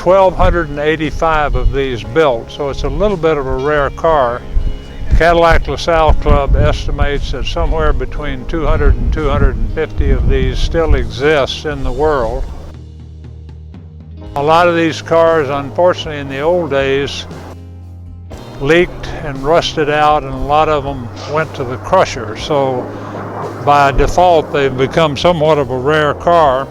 1,285 of these built, so it's a little bit of a rare car. Cadillac LaSalle Club estimates that somewhere between 200 and 250 of these still exist in the world. A lot of these cars, unfortunately, in the old days, leaked and rusted out, and a lot of them went to the crusher. So by default, they've become somewhat of a rare car.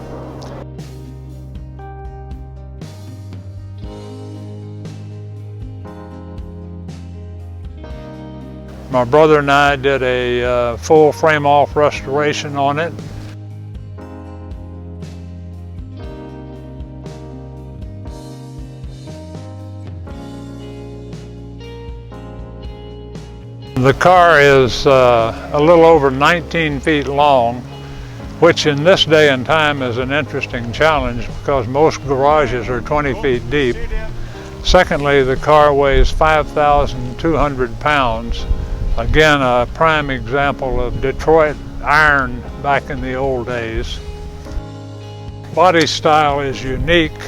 My brother and I did a full frame-off restoration on it. The car is a little over 19 feet long, which in this day and time is an interesting challenge because most garages are 20 feet deep. Secondly, the car weighs 5,200 pounds. Again, a prime example of Detroit iron back in the old days. Body style is unique.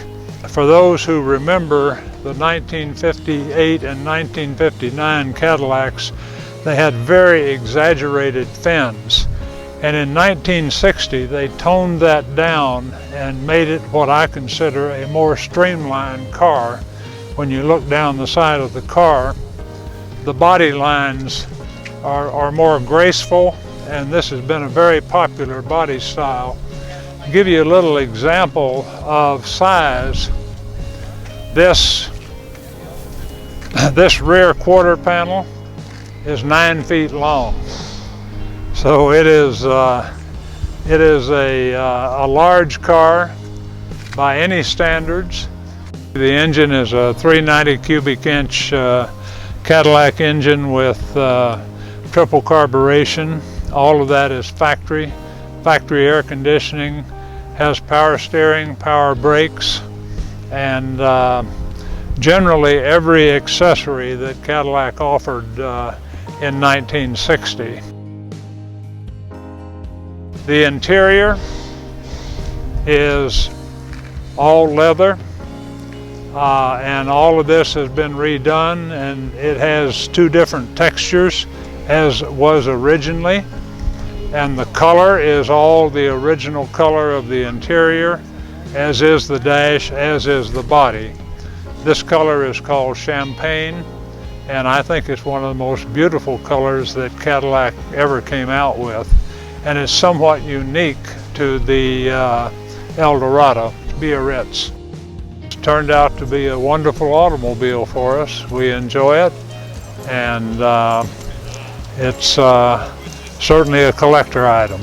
For those who remember the 1958 and 1959 Cadillacs, they had very exaggerated fins. And in 1960, they toned that down and made it what I consider a more streamlined car. When you look down the side of the car, the body lines are more graceful, and this has been a very popular body style. To give you a little example of size, this rear quarter panel is 9 feet long. So it is a large car by any standards. The engine is a 390 cubic inch Cadillac engine with triple carburation. All of that is factory air conditioning, has power steering, power brakes, and generally every accessory that Cadillac offered in 1960. The interior is all leather, and all of this has been redone, and it has two different textures as was originally, and the color is all the original color of the interior, as is the dash, as is the body. This color is called champagne, and I think it's one of the most beautiful colors that Cadillac ever came out with, and it's somewhat unique to the Eldorado Biarritz. It's turned out to be a wonderful automobile for us. We enjoy it, and it's certainly a collector item.